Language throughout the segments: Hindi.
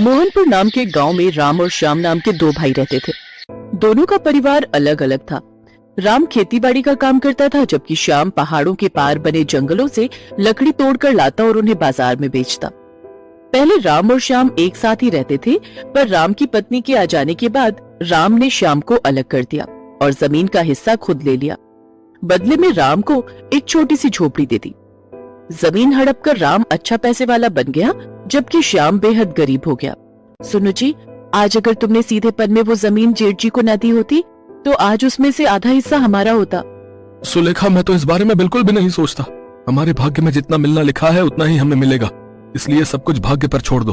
मोहनपुर नाम के गांव में राम और श्याम नाम के दो भाई रहते थे। दोनों का परिवार अलग अलग था। राम खेतीबाड़ी का काम करता था, जबकि श्याम पहाड़ों के पार बने जंगलों से लकड़ी तोड़कर लाता और उन्हें बाजार में बेचता। पहले राम और श्याम एक साथ ही रहते थे, पर राम की पत्नी के आ जाने के बाद राम ने श्याम को अलग कर दिया और जमीन का हिस्सा खुद ले लिया। बदले में राम को एक छोटी सी झोपड़ी दे दी। जमीन हड़प कर राम अच्छा पैसे वाला बन गया, जबकि श्याम बेहद गरीब हो गया। सुनो जी, आज अगर तुमने सीधेपन में वो जमीन जेठ जी को न दी होती तो आज उसमें से आधा हिस्सा हमारा होता। सुलेखा, मैं तो इस बारे में बिल्कुल भी नहीं सोचता। हमारे भाग्य में जितना मिलना लिखा है उतना ही हमें मिलेगा, इसलिए सब कुछ भाग्य पर छोड़ दो।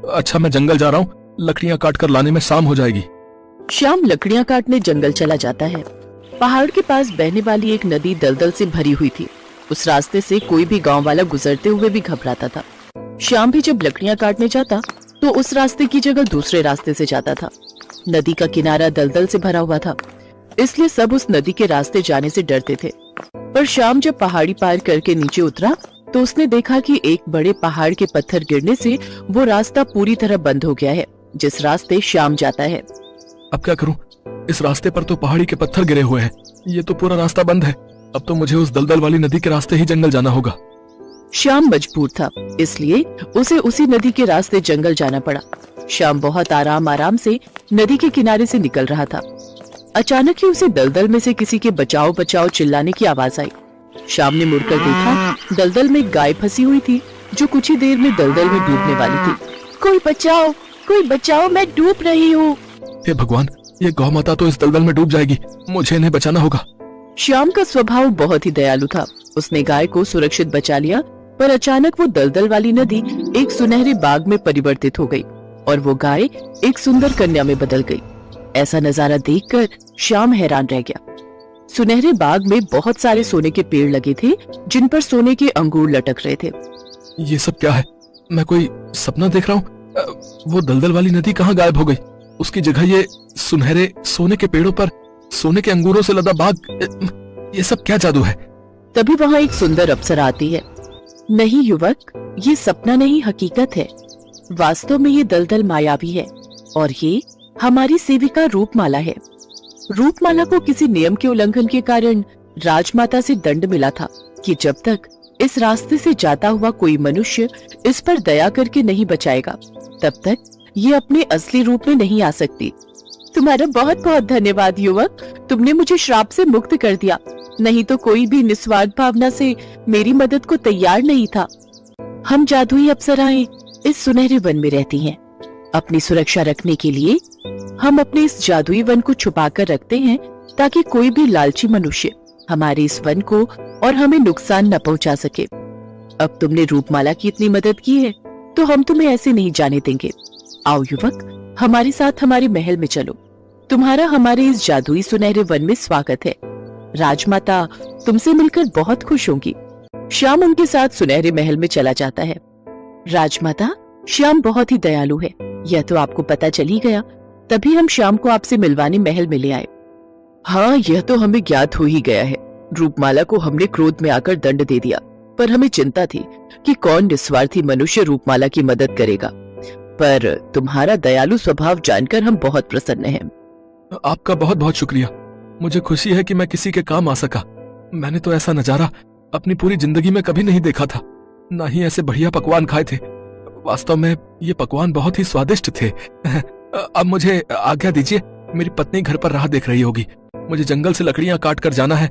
अच्छा, मैं जंगल जा रहा हूँ, लकड़ियाँ काट कर लाने में शाम हो जाएगी। श्याम लकड़ियाँ काटने जंगल चला जाता है। पहाड़ के पास बहने वाली एक नदी दलदल से भरी हुई थी। उस रास्ते से कोई भी गांव वाला गुजरते हुए भी घबराता था। श्याम भी जब लकड़ियाँ काटने जाता तो उस रास्ते की जगह दूसरे रास्ते से जाता था। नदी का किनारा दलदल से भरा हुआ था, इसलिए सब उस नदी के रास्ते जाने से डरते थे। पर श्याम जब पहाड़ी पार करके नीचे उतरा तो उसने देखा कि एक बड़े पहाड़ के पत्थर गिरने से वो रास्ता पूरी तरह बंद हो गया है, जिस रास्ते श्याम जाता है। अब क्या करूं? इस रास्ते पर तो पहाड़ी के पत्थर गिरे हुए हैं, ये तो पूरा रास्ता बंद है। अब तो मुझे उस दलदल वाली नदी के रास्ते ही जंगल जाना होगा। श्याम मजबूर था, इसलिए उसे उसी नदी के रास्ते जंगल जाना पड़ा। श्याम बहुत आराम आराम से नदी के किनारे से निकल रहा था। अचानक ही उसे दलदल में से किसी के बचाओ बचाओ चिल्लाने की आवाज आई। श्याम ने मुड़कर देखा, दलदल में गाय फंसी हुई थी जो कुछ ही देर में दलदल में डूबने वाली थी। कोई बचाओ, मैं डूब रही हूँ। हे भगवान, ये गौ माता तो इस दलदल में डूब जाएगी, मुझे इन्हें बचाना होगा। श्याम का स्वभाव बहुत ही दयालु था। उसने गाय को सुरक्षित बचा लिया, पर अचानक वो दलदल वाली नदी एक सुनहरे बाग में परिवर्तित हो गई और वो गाय एक सुंदर कन्या में बदल गई। ऐसा नजारा देखकर श्याम हैरान रह गया। सुनहरे बाग में बहुत सारे सोने के पेड़ लगे थे, जिन पर सोने के अंगूर लटक रहे थे। ये सब क्या है? मैं कोई सपना देख रहा हूँ? वो दलदल वाली नदी कहाँ गायब हो गई? उसकी जगह ये सुनहरे सोने के पेड़ों पर सोने के अंगूरों से लदा बाग, ये सब क्या जादू है? तभी वहाँ एक सुंदर अप्सरा आती है। नहीं युवक, ये सपना नहीं, हकीकत है। वास्तव में ये दलदल मायावी है और ये हमारी सेविका रूपमाला है। रूपमाला को किसी नियम के उल्लंघन के कारण राजमाता से दंड मिला था कि जब तक इस रास्ते से जाता हुआ कोई मनुष्य इस पर दया करके नहीं बचाएगा, तब तक ये अपने असली रूप में नहीं आ सकती। तुम्हारा बहुत बहुत धन्यवाद युवक, तुमने मुझे श्राप से मुक्त कर दिया, नहीं तो कोई भी निस्वार्थ भावना से मेरी मदद को तैयार नहीं था। हम जादुई अप्सराएं इस सुनहरे वन में रहती हैं। अपनी सुरक्षा रखने के लिए हम अपने इस जादुई वन को छुपा कर रखते हैं, ताकि कोई भी लालची मनुष्य हमारे इस वन को और हमें नुकसान न पहुंचा सके। अब तुमने रूपमाला की इतनी मदद की है तो हम तुम्हें ऐसे नहीं जाने देंगे। आओ युवक, हमारे साथ हमारे महल में चलो। तुम्हारा हमारे इस जादुई सुनहरे वन में स्वागत है। राजमाता तुमसे मिलकर बहुत खुश होंगी। श्याम उनके साथ सुनहरे महल में चला जाता है। राजमाता, श्याम बहुत ही दयालु है, यह तो आपको पता चल ही गया, तभी हम श्याम को आपसे मिलवाने महल में ले आए। हाँ, यह तो हमें ज्ञात हो ही गया है। रूपमाला को हमने क्रोध में आकर दंड दे दिया, पर हमें चिंता थी कि कौन निस्वार्थी मनुष्य रूपमाला की मदद करेगा। पर तुम्हारा दयालु स्वभाव जानकर हम बहुत प्रसन्न हैं। आपका बहुत बहुत शुक्रिया। मुझे खुशी है कि मैं किसी के काम आ सका। मैंने तो ऐसा नजारा अपनी पूरी जिंदगी में कभी नहीं देखा था, ना ही ऐसे बढ़िया पकवान खाए थे। वास्तव में ये पकवान बहुत ही स्वादिष्ट थे। अब मुझे आज्ञा दीजिए, मेरी पत्नी घर पर राह देख रही होगी। मुझे जंगल से लकड़ियां काट कर जाना है,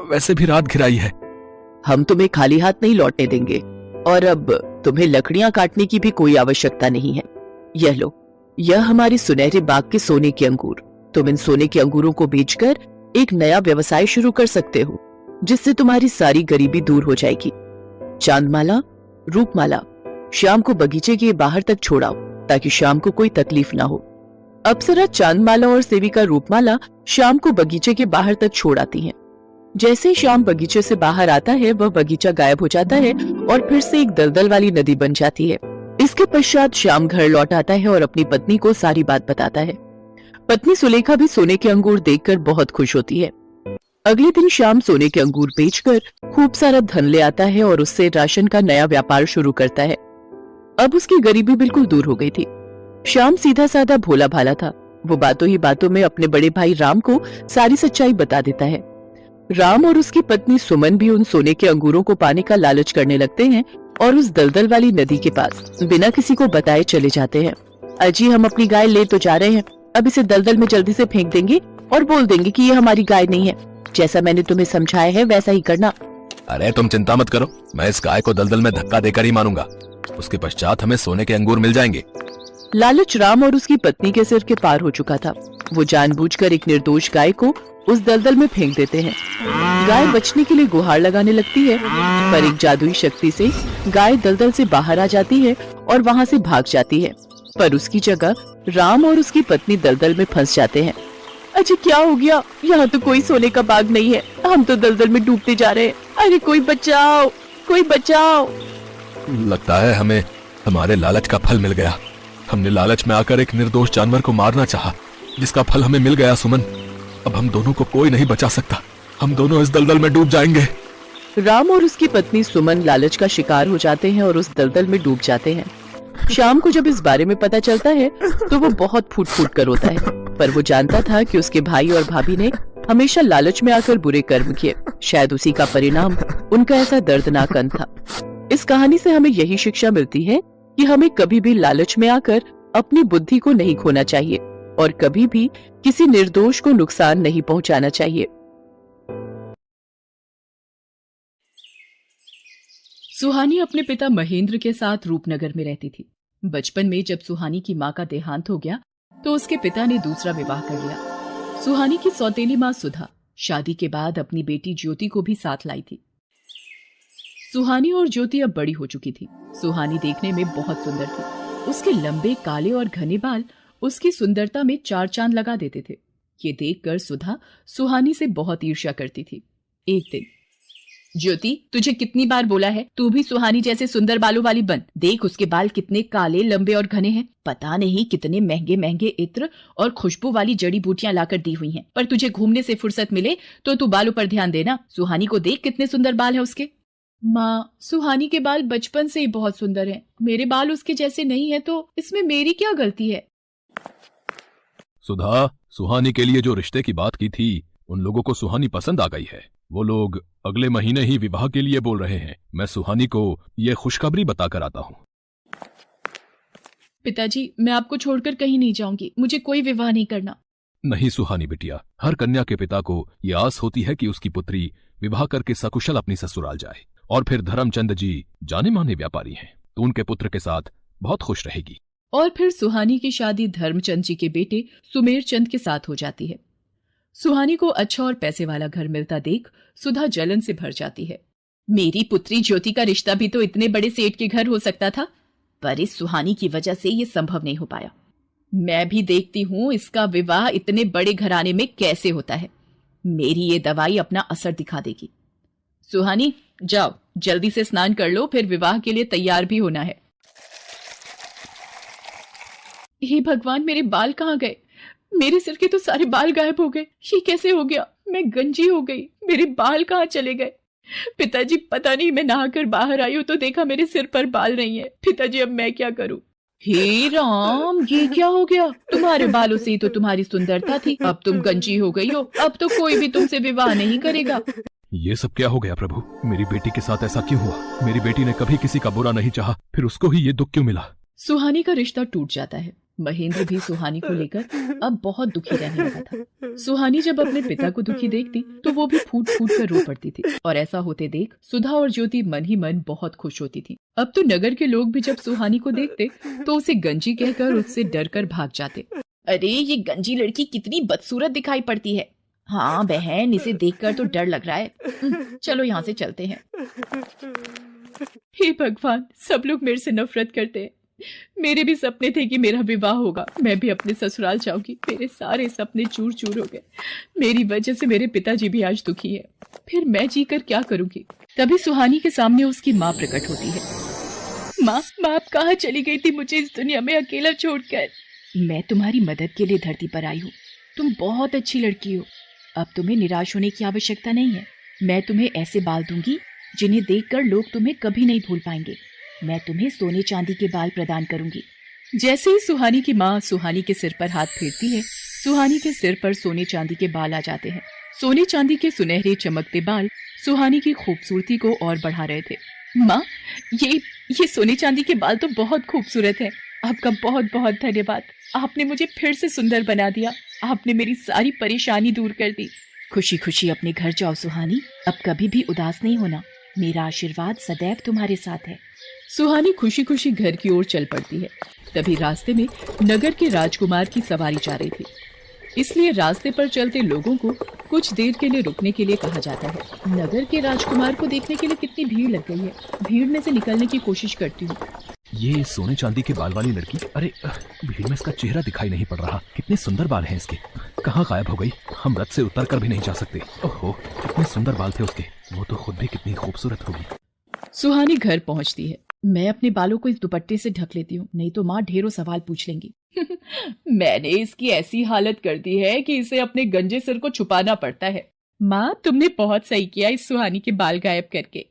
वैसे भी रात घिराई है। हम तुम्हें खाली हाथ नहीं लौटने देंगे, और अब तुम्हें लकड़ियां काटने की भी कोई आवश्यकता नहीं है। यह लो, यह हमारी सुनहरे बाग के सोने के अंगूर। तुम इन सोने के अंगूरों को बेचकर एक नया व्यवसाय शुरू कर सकते हो, जिससे तुम्हारी सारी गरीबी दूर हो जाएगी। चांदमाला, रूपमाला, श्याम को बगीचे के बाहर तक छोड़ाओ, ताकि श्याम को कोई तकलीफ ना हो। अप्सरा चांदमाला और सेविका रूपमाला श्याम को बगीचे के बाहर तक छोड़ आती हैं। जैसे ही श्याम बगीचे से बाहर आता है, वह बगीचा गायब हो जाता है और फिर से एक दलदल वाली नदी बन जाती है। इसके पश्चात श्याम घर लौट आता है और अपनी पत्नी को सारी बात बताता है। पत्नी सुलेखा भी सोने के अंगूर देखकर बहुत खुश होती है। अगले दिन श्याम सोने के अंगूर बेचकर खूब सारा धन ले आता है और उससे राशन का नया व्यापार शुरू करता है। अब उसकी गरीबी बिल्कुल दूर हो गई थी। श्याम सीधा साधा भोला भाला था। वो बातों ही बातों में अपने बड़े भाई राम को सारी सच्चाई बता देता है। राम और उसकी पत्नी सुमन भी उन सोने के अंगूरों को पाने का लालच करने लगते हैं और उस दलदल वाली नदी के पास बिना किसी को बताए चले जाते हैं। अजी, हम अपनी गाय ले तो जा रहे हैं, अब इसे दलदल में जल्दी से फेंक देंगे और बोल देंगे कि ये हमारी गाय नहीं है। जैसा मैंने तुम्हें समझाया है वैसा ही करना। अरे तुम चिंता मत करो, मैं इस गाय को दलदल में धक्का देकर ही मारूंगा। उसके पश्चात हमें सोने के अंगूर मिल जाएंगे। लालच राम और उसकी पत्नी के सिर के पार हो चुका था। वो जानबूझकर एक निर्दोष गाय को उस दलदल में फेंक देते हैं। गाय बचने के लिए गुहार लगाने लगती है, पर एक जादुई शक्ति से गाय दलदल से बाहर आ जाती है और वहाँ से भाग जाती है। पर उसकी जगह राम और उसकी पत्नी दलदल में फंस जाते हैं। अजी, क्या हो गया? यहाँ तो कोई सोने का बाग नहीं है, हम तो दलदल में डूबते जा रहे हैं। अरे कोई बचाओ, कोई बचाओ। लगता है हमें हमारे लालच का फल मिल गया। हमने लालच में आकर एक निर्दोष जानवर को मारना चाहा, जिसका फल हमें मिल गया। सुमन, अब हम दोनों को कोई नहीं बचा सकता। हम दोनों इस दलदल में डूब जाएंगे। राम और उसकी पत्नी सुमन लालच का शिकार हो जाते हैं और उस दलदल में डूब जाते हैं। शाम को जब इस बारे में पता चलता है तो वो बहुत फूट फूट कर रोता है, पर वो जानता था कि उसके भाई और भाभी ने हमेशा लालच में आकर बुरे कर्म किए। शायद उसी का परिणाम उनका ऐसा दर्दनाक अंत था। इस कहानी से हमें यही शिक्षा मिलती है कि हमें कभी भी लालच में आकर अपनी बुद्धि को नहीं खोना चाहिए और कभी भी किसी निर्दोष को नुकसान नहीं पहुंचाना चाहिए। सुहानी अपने पिता महेंद्र के साथ रूपनगर में रहती थी। बचपन में जब सुहानी की माँ का देहांत हो गया तो उसके पिता ने दूसरा विवाह कर लिया। सुहानी की सौतेली माँ सुधा शादी के बाद अपनी बेटी ज्योति को भी साथ लाई थी। सुहानी और ज्योति अब बड़ी हो चुकी थी। सुहानी देखने में बहुत सुंदर थी। उसके लंबे काले और घने बाल उसकी सुंदरता में चार चांद लगा देते थे। ये देखकर सुधा सुहानी से बहुत ईर्ष्या करती थी। एक दिन, ज्योति, तुझे कितनी बार बोला है तू भी सुहानी जैसे सुंदर बालों वाली बन। देख उसके बाल कितने काले, लंबे और घने हैं। पता नहीं कितने महंगे महंगे इत्र और खुशबू वाली जड़ी बूटियां लाकर दी हुई हैं। पर तुझे घूमने से फुर्सत मिले तो तू बालों पर ध्यान देना। सुहानी को देख कितने सुंदर बाल है उसके। माँ, सुहानी के बाल बचपन से ही बहुत सुंदर हैं। मेरे बाल उसके जैसे नहीं है तो इसमें मेरी क्या गलती है? सुधा, सुहानी के लिए जो रिश्ते की बात की थी उन लोगों को सुहानी पसंद आ गई है। वो लोग अगले महीने ही विवाह के लिए बोल रहे हैं। मैं सुहानी को ये खुशखबरी बताकर आता हूँ। पिताजी, मैं आपको छोड़कर कहीं नहीं जाऊंगी। मुझे कोई विवाह नहीं करना। नहीं सुहानी बिटिया, हर कन्या के पिता को ये आस होती है कि उसकी पुत्री विवाह करके सकुशल अपनी ससुराल जाए। और फिर धर्मचंद जी जाने माने व्यापारी हैं, तो उनके पुत्र के साथ बहुत खुश रहेगी। और फिर सुहानी की शादी धर्मचंद जी के बेटे सुमेर चंद के साथ हो जाती है। सुहानी को अच्छा और पैसे वाला घर मिलता देख सुधा जलन से भर जाती है। मेरी पुत्री ज्योति का रिश्ता भी तो इतने बड़े सेठ के घर हो सकता था, पर इस सुहानी की वजह से ये संभव नहीं हो पाया। मैं भी देखती हूँ इसका विवाह इतने बड़े घराने में कैसे होता है। मेरी ये दवाई अपना असर दिखा देगी। सुहानी, जाओ जल्दी से स्नान कर लो, फिर विवाह के लिए तैयार भी होना है। हे भगवान, मेरे बाल कहाँ गए? मेरे सिर के तो सारे बाल गायब हो गए। ये कैसे हो गया? मैं गंजी हो गई। मेरे बाल कहाँ चले गए? पिताजी, पता नहीं, मैं नहाकर बाहर आई हूँ तो देखा मेरे सिर पर बाल नहीं है। पिताजी, अब मैं क्या करूँ? हे राम, ये क्या हो गया? तुम्हारे बालों से ही तो तुम्हारी सुंदरता थी, अब तुम गंजी हो गई हो। अब तो कोई भी तुमसे विवाह नहीं करेगा। ये सब क्या हो गया प्रभु? मेरी बेटी के साथ ऐसा क्यों हुआ? मेरी बेटी ने कभी किसी का बुरा नहीं चाहा, फिर उसको ही ये दुख क्यों मिला? सुहानी का रिश्ता टूट जाता है। महेंद्र भी सुहानी को लेकर अब बहुत दुखी रहने लगा था। सुहानी जब अपने पिता को दुखी देखती तो वो भी फूट फूट कर रो पड़ती थी। और ऐसा होते देख सुधा और ज्योति मन ही मन बहुत खुश होती थी। अब तो नगर के लोग भी जब सुहानी को देखते तो उसे गंजी कहकर उससे डर कर भाग जाते। अरे, ये गंजी लड़की कितनी बदसूरत दिखाई पड़ती है। हाँ बहन, इसे देखकर तो डर लग रहा है। चलो यहाँ से चलते हैं। हे भगवान, सब लोग मेरे से नफरत करते हैं। मेरे भी सपने थे कि मेरा विवाह होगा, मैं भी अपने ससुराल जाऊंगी। मेरे सारे सपने चूर चूर हो गए। मेरी वजह से मेरे पिताजी भी आज दुखी है। फिर मैं जीकर क्या करूंगी? तभी सुहानी के सामने उसकी माँ प्रकट होती है। माँ, आप कहाँ चली गई थी मुझे इस दुनिया में अकेला छोड़कर? मैं तुम्हारी मदद के लिए धरती पर आई हूँ। तुम बहुत अच्छी लड़की हो। अब तुम्हें निराश होने की आवश्यकता नहीं है। मैं तुम्हें ऐसे बाल दूंगी जिन्हें देखकर लोग तुम्हें कभी नहीं भूल पाएंगे। मैं तुम्हें सोने चांदी के बाल प्रदान करूंगी। जैसे ही सुहानी की माँ सुहानी के सिर पर हाथ फेरती है, सुहानी के सिर पर सोने चांदी के बाल आ जाते हैं। सोने चांदी के सुनहरे चमकते बाल सुहानी की खूबसूरती को और बढ़ा रहे थे। माँ, ये सोने चांदी के बाल तो बहुत खूबसूरत है। आपका बहुत बहुत धन्यवाद। आपने मुझे फिर से सुंदर बना दिया। आपने मेरी सारी परेशानी दूर कर दी। खुशी खुशी अपने घर जाओ सुहानी, अब कभी भी उदास नहीं होना। मेरा आशीर्वाद सदैव तुम्हारे साथ है। सुहानी खुशी खुशी घर की ओर चल पड़ती है। तभी रास्ते में नगर के राजकुमार की सवारी जा रही थी, इसलिए रास्ते पर चलते लोगों को कुछ देर के लिए रुकने के लिए कहा जाता है। नगर के राजकुमार को देखने के लिए कितनी भीड़ लग गई है। भीड़ में से निकलने की कोशिश करती हूँ। ये सोने चांदी के बाल वाली लड़की, अरे भीड़ में इसका चेहरा दिखाई नहीं पड़ रहा। कितने सुंदर बाल हैं इसके, कहाँ गायब हो गई? हम रथ से उतर कर भी नहीं जा सकते। ओहो, कितने सुंदर बाल थे उसके। वो तो खुद भी कितनी खूबसूरत होगी। सुहानी घर पहुंचती है। मैं अपने बालों को इस दुपट्टे से ढक लेती हूँ, नहीं तो माँ ढेरों सवाल पूछ लेंगी। मैंने इसकी ऐसी हालत कर दी है कि इसे अपने गंजे सिर को छुपाना पड़ता है। माँ, तुमने बहुत सही किया इस सुहानी के बाल गायब करके।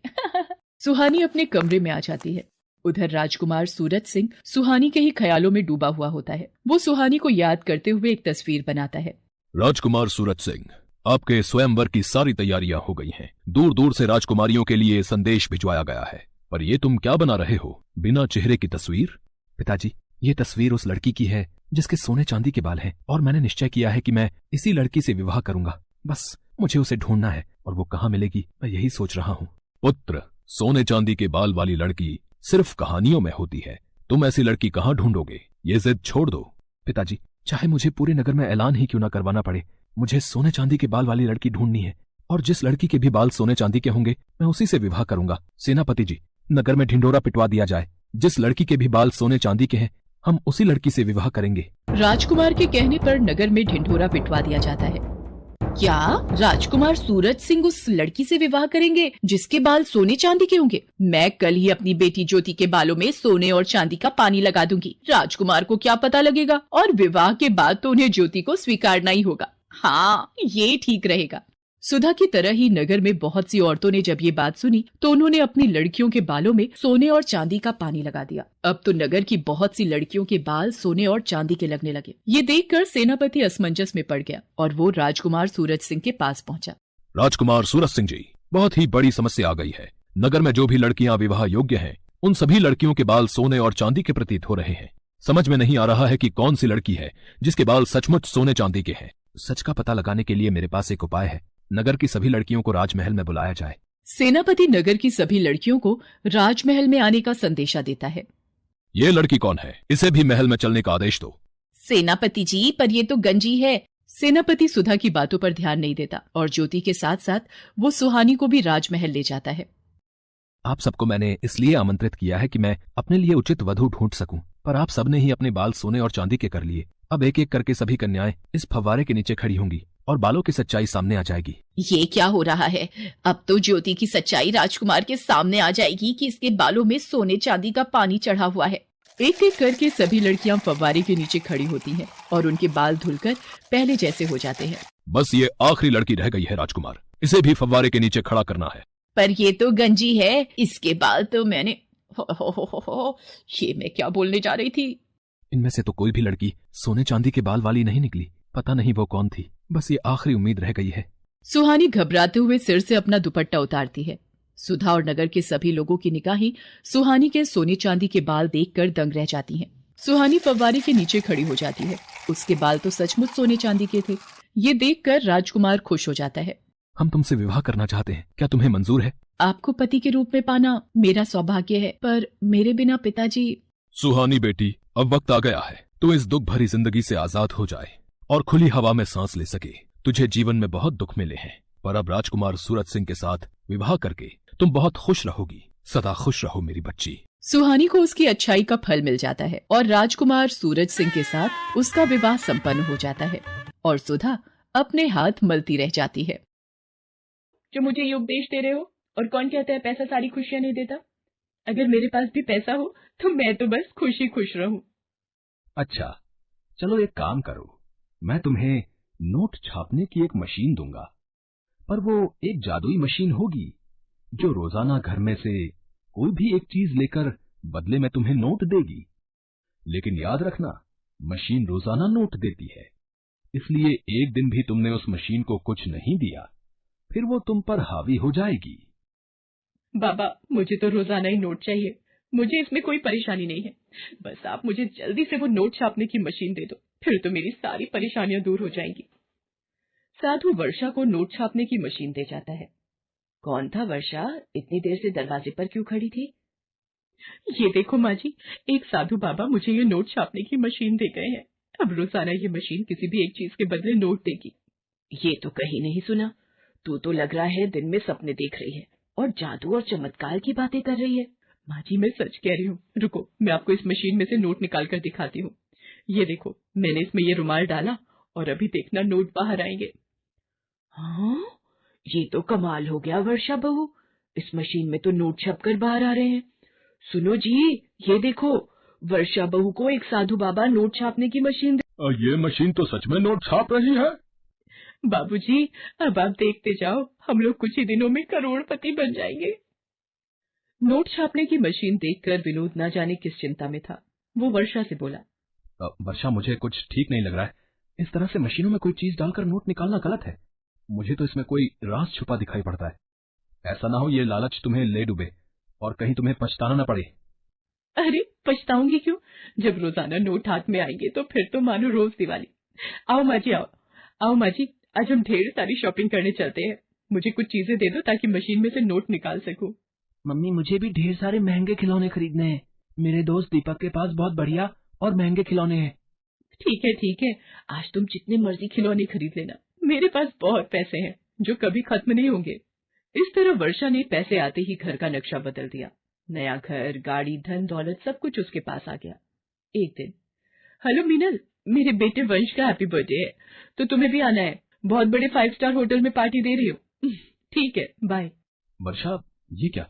सुहानी अपने कमरे में आ जाती है। उधर राजकुमार सूरज सिंह सुहानी के ही ख्यालों में डूबा हुआ होता है। वो सुहानी को याद करते हुए एक तस्वीर बनाता है। राजकुमार सूरज सिंह, आपके स्वयंवर की सारी तैयारियां हो गई हैं। दूर दूर से राजकुमारियों के लिए संदेश भिजवाया गया है। पर ये तुम क्या बना रहे हो? बिना चेहरे की तस्वीर? पिताजी, ये तस्वीर उस लड़की की है जिसके सोने चांदी के बाल हैं, और मैंने निश्चय किया है कि मैं इसी लड़की से विवाह करूंगा। बस मुझे उसे ढूंढना है, और वो कहाँ मिलेगी मैं यही सोच रहा हूँ। पुत्र, सोने चांदी के बाल वाली लड़की सिर्फ कहानियों में होती है। तुम ऐसी लड़की कहाँ ढूंढोगे? ये जिद छोड़ दो। पिताजी, चाहे मुझे पूरे नगर में ऐलान ही क्यों ना करवाना पड़े, मुझे सोने चांदी के बाल वाली लड़की ढूंढनी है, और जिस लड़की के भी बाल सोने चांदी के होंगे मैं उसी से विवाह करूंगा। सेनापति जी, नगर में ढिंढोरा पिटवा दिया जाए। जिस लड़की के भी बाल सोने चांदी के हैं, हम उसी लड़की से विवाह करेंगे। राजकुमार के कहने पर नगर में ढिंढोरा पिटवा दिया जाता है। क्या राजकुमार सूरज सिंह उस लड़की से विवाह करेंगे जिसके बाल सोने चांदी के होंगे? मैं कल ही अपनी बेटी ज्योति के बालों में सोने और चांदी का पानी लगा दूंगी। राजकुमार को क्या पता लगेगा, और विवाह के बाद तो उन्हें ज्योति को स्वीकारना ही होगा। हाँ, ये ठीक रहेगा। सुधा की तरह ही नगर में बहुत सी औरतों ने जब ये बात सुनी तो उन्होंने अपनी लड़कियों के बालों में सोने और चांदी का पानी लगा दिया। अब तो नगर की बहुत सी लड़कियों के बाल सोने और चांदी के लगने लगे। ये देखकर सेनापति असमंजस में पड़ गया और वो राजकुमार सूरज सिंह के पास पहुंचा। राजकुमार सूरज सिंह जी, बहुत ही बड़ी समस्या आ गई है। नगर में जो भी लड़कियां विवाह योग्य हैं, उन सभी लड़कियों के बाल सोने और चांदी के प्रतीत हो रहे हैं। समझ में नहीं आ रहा है कि कौन सी लड़की है जिसके बाल सचमुच सोने चांदी के हैं। सच का पता लगाने के लिए मेरे पास एक उपाय है। नगर की सभी लड़कियों को राजमहल में बुलाया जाए। सेनापति नगर की सभी लड़कियों को राजमहल में आने का संदेशा देता है। ये लड़की कौन है? इसे भी महल में चलने का आदेश दो। सेनापति जी, पर ये तो गंजी है। सेनापति सुधा की बातों पर ध्यान नहीं देता और ज्योति के साथ साथ वो सुहानी को भी राजमहल ले जाता है। आप सबको मैंने इसलिए आमंत्रित किया है कि मैं अपने लिए उचित वधू ढूंढ सकूं, पर आप सबने ही अपने बाल सोने और चांदी के कर लिए। अब एक एक करके सभी कन्याएं इस फव्वारे के नीचे खड़ी होंगी और बालों की सच्चाई सामने आ जाएगी। ये क्या हो रहा है? अब तो ज्योति की सच्चाई राजकुमार के सामने आ जाएगी कि इसके बालों में सोने चांदी का पानी चढ़ा हुआ है। एक एक करके सभी लड़कियां फव्वारे के नीचे खड़ी होती हैं और उनके बाल धुलकर पहले जैसे हो जाते हैं। बस ये आखिरी लड़की रह गई है राजकुमार, इसे भी फव्वारे के नीचे खड़ा करना है। पर ये तो गंजी है, इसके बाल तो मैंने ये मैं क्या बोलने जा रही थी। इनमें से तो कोई भी लड़की सोने चांदी के बाल वाली नहीं निकली। पता नहीं वो कौन थी। बस ये आखिरी उम्मीद रह गई है। सुहानी घबराते हुए सिर से अपना दुपट्टा उतारती है। सुधा और नगर के सभी लोगों की निगाहें सुहानी के सोने चांदी के बाल देखकर दंग रह जाती हैं। सुहानी फव्वारे के नीचे खड़ी हो जाती है। उसके बाल तो सचमुच सोने चांदी के थे। ये देखकर राजकुमार खुश हो जाता है। हम तुमसे विवाह करना चाहते हैं, क्या तुम्हें मंजूर है? आपको पति के रूप में पाना मेरा सौभाग्य है, पर मेरे बिना पिताजी। सुहानी बेटी, अब वक्त आ गया है तू इस दुख भरी जिंदगी से आजाद हो जाए और खुली हवा में सांस ले सके। तुझे जीवन में बहुत दुख मिले हैं, पर अब राजकुमार सूरज सिंह के साथ विवाह करके तुम बहुत खुश रहोगी। सदा खुश रहो मेरी बच्ची। सुहानी को उसकी अच्छाई का फल मिल जाता है और राजकुमार सूरज सिंह के साथ उसका विवाह संपन्न हो जाता है और सुधा अपने हाथ मलती रह जाती है। जो मुझे ये उपदेश दे रहे हो, और कौन कहता है पैसा सारी खुशियां नहीं देता? अगर मेरे पास भी पैसा हो तो मैं तो बस खुशी खुश रहूं। अच्छा, चलो एक काम करो, मैं तुम्हें नोट छापने की एक मशीन दूंगा, पर वो एक जादुई मशीन होगी जो रोजाना घर में से कोई भी एक चीज लेकर बदले में तुम्हें नोट देगी। लेकिन याद रखना, मशीन रोजाना नोट देती है, इसलिए एक दिन भी तुमने उस मशीन को कुछ नहीं दिया, फिर वो तुम पर हावी हो जाएगी। बाबा, मुझे तो रोजाना ही नोट चाहिए, मुझे इसमें कोई परेशानी नहीं है। बस आप मुझे जल्दी से वो नोट छापने की मशीन दे दो, फिर तो मेरी सारी परेशानियां दूर हो जाएंगी। साधु वर्षा को नोट छापने की मशीन दे जाता है। कौन था वर्षा? इतनी देर से दरवाजे पर क्यों खड़ी थी? ये देखो माँ जी, एक साधु बाबा मुझे ये नोट छापने की मशीन दे गए हैं। अब रोजाना ये मशीन किसी भी एक चीज के बदले नोट देगी। ये तो कहीं नहीं सुना। तू तो लग रहा है दिन में सपने देख रही है और जादू और चमत्कार की बातें कर रही है। माँ जी, मैं सच कह रही हूँ। रुको, मैं आपको इस मशीन में से नोट निकाल कर दिखाती हूँ। ये देखो, मैंने इसमें ये रुमाल डाला और अभी देखना नोट बाहर आएंगे। हाँ, ये तो कमाल हो गया वर्षा बहू, इस मशीन में तो नोट छपकर बाहर आ रहे हैं। सुनो जी, ये देखो, वर्षा बहू को एक साधु बाबा नोट छापने की मशीन ये मशीन तो सच में नोट छाप रही है। बाबूजी, अब आप देखते जाओ, हम लोग कुछ ही दिनों में करोड़पति बन जाएंगे। नोट छापने की मशीन देखकर विनोद ना जाने किस चिंता में था। वो वर्षा से बोला, वर्षा, मुझे कुछ ठीक नहीं लग रहा है। इस तरह से मशीनों में कोई चीज डालकर नोट निकालना गलत है। मुझे तो इसमें कोई राज छुपा दिखाई पड़ता है। ऐसा ना हो ये लालच तुम्हें ले डूबे और कहीं तुम्हें पछताना न पड़े। अरे पछताऊंगी क्यों? जब रोजाना नोट हाथ में आएंगे तो फिर तो मानो रोज दिवाली। आओ माँ जी, आओ माँ जी, आज हम ढेर सारी शॉपिंग करने चलते हैं। मुझे कुछ चीजें दे दो ताकि मशीन में से नोट निकाल सकूं। मम्मी, मुझे भी ढेर सारे महंगे खिलौने खरीदने हैं। मेरे दोस्त दीपक के पास बहुत बढ़िया और महंगे खिलौने हैं। ठीक है, आज तुम जितने मर्जी खिलौने खरीद लेना, मेरे पास बहुत पैसे हैं जो कभी खत्म नहीं होंगे। इस तरह वर्षा ने पैसे आते ही घर का नक्शा बदल दिया। नया घर, गाड़ी, धन दौलत सब कुछ उसके पास आ गया। एक दिन, हेलो मीनल, मेरे बेटे वंश का हैप्पी बर्थडे है, तो तुम्हें भी आना है। बहुत बड़े 5 स्टार होटल में पार्टी दे रही हो। ठीक है, बाय। वर्षा, ये क्या,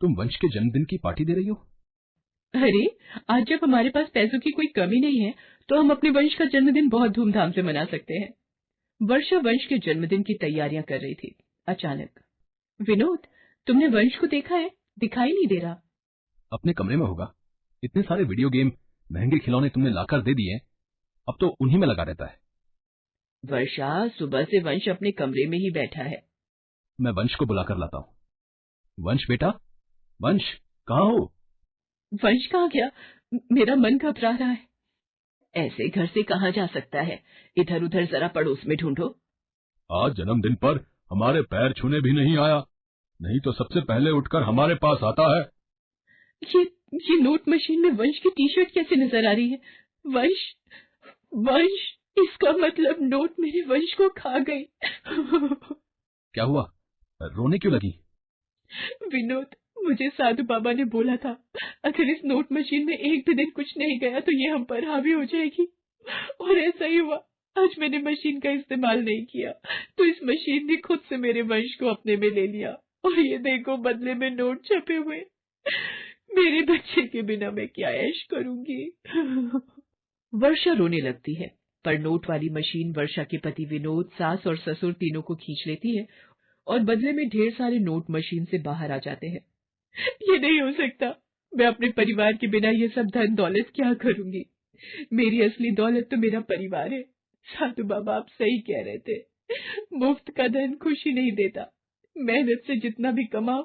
तुम वंश के जन्मदिन की पार्टी दे रही हो? अरे, आज जब हमारे पास पैसों की कोई कमी नहीं है तो हम अपने वंश का जन्मदिन बहुत धूमधाम से मना सकते हैं। वर्षा वंश के जन्मदिन की तैयारियां कर रही थी। अचानक, विनोद, तुमने वंश को देखा है? दिखाई नहीं दे रहा। अपने कमरे में होगा। इतने सारे वीडियो गेम, महंगे खिलौने तुमने लाकर दे दिए, अब तो उन्हीं में लगा रहता है। वर्षा, सुबह से वंश अपने कमरे में ही बैठा है। मैं वंश को बुलाकर लाता हूँ। वंश बेटा, वंश कहाँ हो? वंश कहाँ गया? मेरा मन घबरा रहा है। ऐसे घर से कहाँ जा सकता है? इधर उधर जरा पड़ोस में ढूंढो। आज जन्मदिन पर हमारे पैर छूने भी नहीं आया, नहीं तो सबसे पहले उठकर हमारे पास आता है। ये नोट मशीन में वंश की टी शर्ट कैसे नजर आ रही है? वंश, वंश, इसका मतलब नोट मेरे वंश को खा गई। क्या हुआ, रोने क्यों लगी? विनोद, मुझे साधु बाबा ने बोला था, अगर इस नोट मशीन में एक भी दिन कुछ नहीं गया तो ये हम पर हावी हो जाएगी, और ऐसा ही हुआ। आज मैंने मशीन का इस्तेमाल नहीं किया तो इस मशीन ने खुद से मेरे वंश को अपने में ले लिया, और ये देखो बदले में नोट छपे हुए। मेरे बच्चे के बिना मैं क्या ऐश करूंगी। वर्षा रोने लगती है, पर नोट वाली मशीन वर्षा के पति विनोद, सास और ससुर तीनों को खींच लेती है और बदले में ढेर सारे नोट मशीन से बाहर आ जाते हैं। ये नहीं हो सकता, मैं अपने परिवार के बिना ये सब धन दौलत क्या करूंगी? मेरी असली दौलत तो मेरा परिवार है। साधु बाबा आप सही कह रहे थे, मुफ्त का धन खुशी नहीं देता, मेहनत से जितना भी कमाओ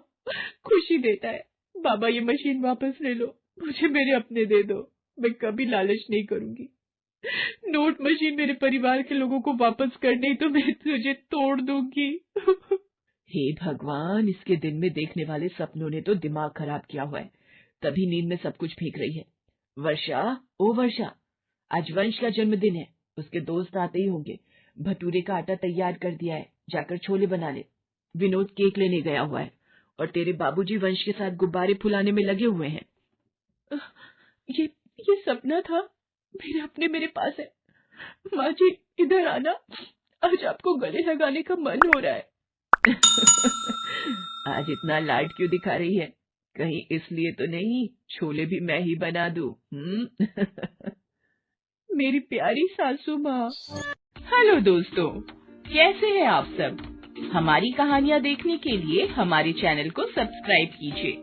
खुशी देता है। बाबा, ये मशीन वापस ले लो, मुझे मेरे अपने दे दो, मैं कभी लालच नहीं करूंगी। नोट मशीन मेरे परिवार के लोगों को वापस कर नहीं तो मैं तुझे तोड़ दूंगी। हे भगवान, इसके दिन में देखने वाले सपनों ने तो दिमाग खराब किया हुआ है, तभी नींद में सब कुछ भीग रही है। वर्षा, ओ वर्षा, आज वंश का जन्मदिन है, उसके दोस्त आते ही होंगे। भटूरे का आटा तैयार कर दिया है, जाकर छोले बना ले। विनोद केक लेने गया हुआ है और तेरे बाबूजी वंश के साथ गुब्बारे फुलाने में लगे हुए हैं। ये सपना था, मेरे अपने मेरे पास है। माँ जी, इधर आना, आज आपको गले लगाने का मन हो रहा है। आज इतना लाड क्यों दिखा रही है? कहीं इसलिए तो नहीं छोले भी मैं ही बना दूं? मेरी प्यारी सासू माँ। हेलो दोस्तों, कैसे हैं आप सब? हमारी कहानियाँ देखने के लिए हमारे चैनल को सब्सक्राइब कीजिए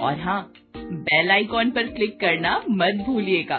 और हाँ, बेल आइकॉन पर क्लिक करना मत भूलिएगा।